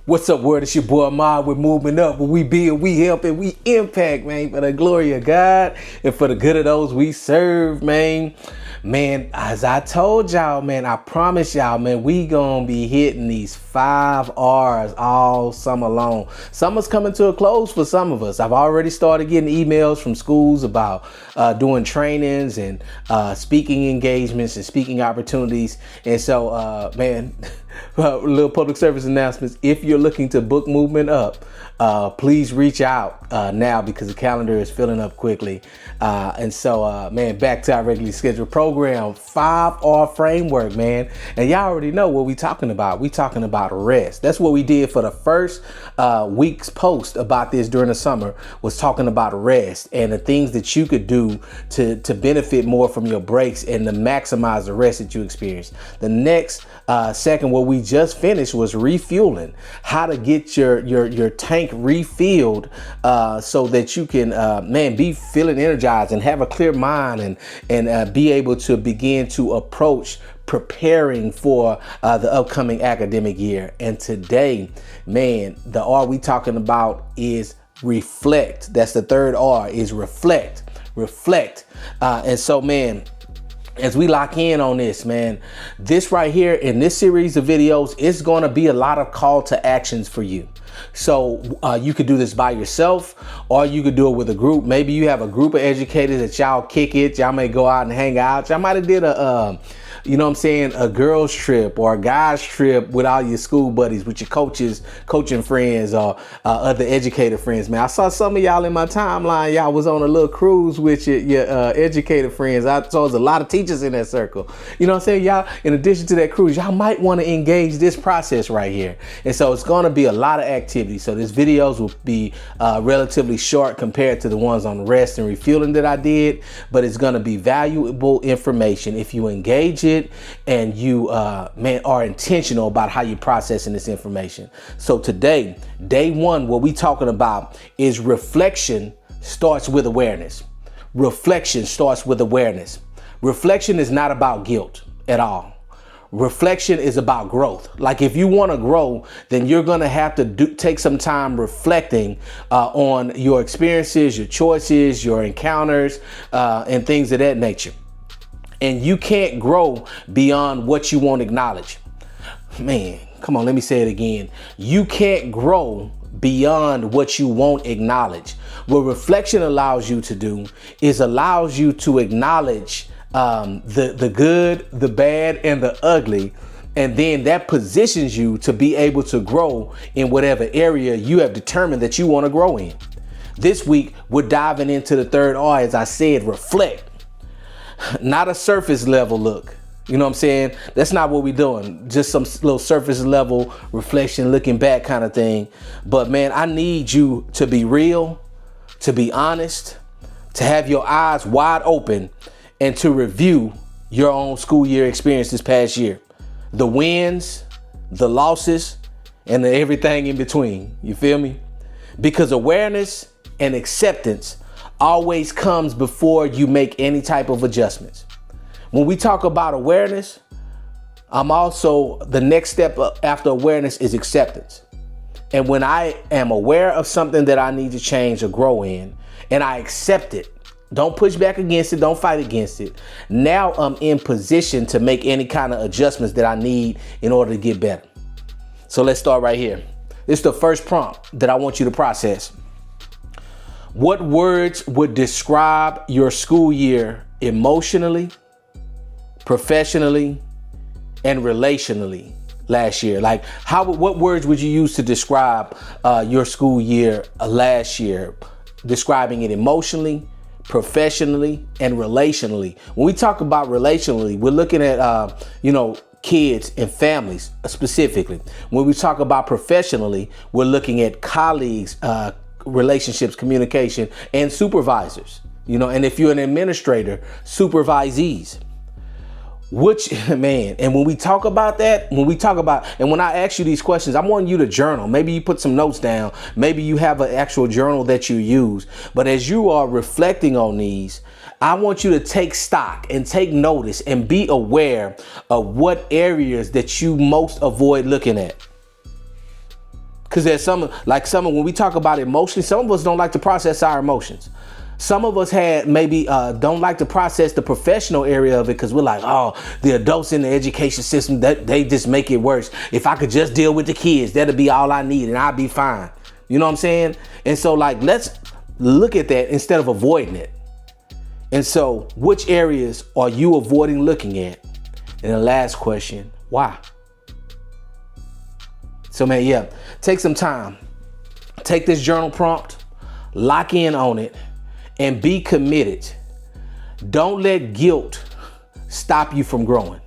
What's up, world? It's your boy Mod. We're moving up. Where we build, we help, and we impact, man, for the glory of God and for the good of those we serve, man. Man, as I told y'all, man, I promise y'all, man, we gonna be hitting these 5 R's all summer long. Summer's coming to a close for some of us. I've already started getting emails from schools about doing trainings and speaking engagements and speaking opportunities. And so, man, little public service announcements. If you're looking to book Movement Up, please reach out now because the calendar is filling up quickly. And so, man, back to our regularly scheduled program, 5R framework, man. And y'all already know what we talking about. We talking about rest. That's what we did for the first week's post about this during the summer, was talking about rest and the things that you could do to benefit more from your breaks and to maximize the rest that you experience. The next second, what we just finished, was refueling. How to get your tank refilled so that you can, man, be feeling energized and have a clear mind and be able to begin to approach preparing for the upcoming academic year. And today, man, the R we talking about is reflect. That's the third R, is reflect. And so, man, as we lock in on this, man, this right here in this series of videos, it's going to be a lot of call to actions for you. So you could do this by yourself, or you could do it with a group. Maybe you have a group of educators that y'all kick it. Y'all may go out and hang out. Y'all might have did a you know what I'm saying, a girls trip or a guys trip with all your school buddies, with your coaching friends, or other educator friends, man. I saw some of y'all in my timeline. Y'all was on a little cruise with your educator friends. I saw there's a lot of teachers in that circle. You know what I'm saying? Y'all, in addition to that cruise, y'all might want to engage this process right here. And so it's going to be a lot of activity. So these videos will be relatively short compared to the ones on rest and refueling that I did, but it's going to be valuable information if you engage it and you man, are intentional about how you're processing this information. So today, day one, what we talking about is reflection starts with awareness. Reflection starts with awareness. Reflection is not about guilt at all. Reflection is about growth. Like, if you want to grow, then you're going to have to take some time reflecting on your experiences, your choices, your encounters, and things of that nature. And you can't grow beyond what you won't acknowledge. Man, come on, let me say it again. You can't grow beyond what you won't acknowledge. What reflection allows you to do is allows you to acknowledge the good, the bad, and the ugly. And then that positions you to be able to grow in whatever area you have determined that you want to grow in. This week, we're diving into the third R, as I said, reflect. Not a surface level look. You know what I'm saying? That's not what we're doing. Just some little surface level reflection, looking back kind of thing. But man, I need you to be real, to be honest, to have your eyes wide open, and to review your own school year experience this past year. The wins, the losses, and everything in between. You feel me? Because awareness and acceptance always comes before you make any type of adjustments. When we talk about awareness, the next step after awareness is acceptance. And when I am aware of something that I need to change or grow in, and I accept it, don't push back against it, don't fight against it. Now I'm in position to make any kind of adjustments that I need in order to get better. So let's start right here. This is the first prompt that I want you to process. What words would describe your school year emotionally, professionally, and relationally last year? Like, what words would you use to describe your school year last year? Describing it emotionally, professionally, and relationally. When we talk about relationally, we're looking at, kids and families specifically. When we talk about professionally, we're looking at colleagues, relationships, communication, and supervisors, and if you're an administrator, supervisees. And when we talk about that, and when I ask you these questions, I want you to journal. Maybe you put some notes down. Maybe you have an actual journal that you use. But as you are reflecting on these, I want you to take stock and take notice and be aware of what areas that you most avoid looking at. Because there's some when we talk about emotions, some of us don't like to process our emotions. Some of us don't like to process the professional area of it because we're like, oh, the adults in the education system, that they just make it worse. If I could just deal with the kids, that'll be all I need and I'll be fine. You know what I'm saying? And so like, let's look at that instead of avoiding it. And so which areas are you avoiding looking at? And the last question, why? So man, yeah, take some time. Take this journal prompt, lock in on it, and be committed. Don't let guilt stop you from growing.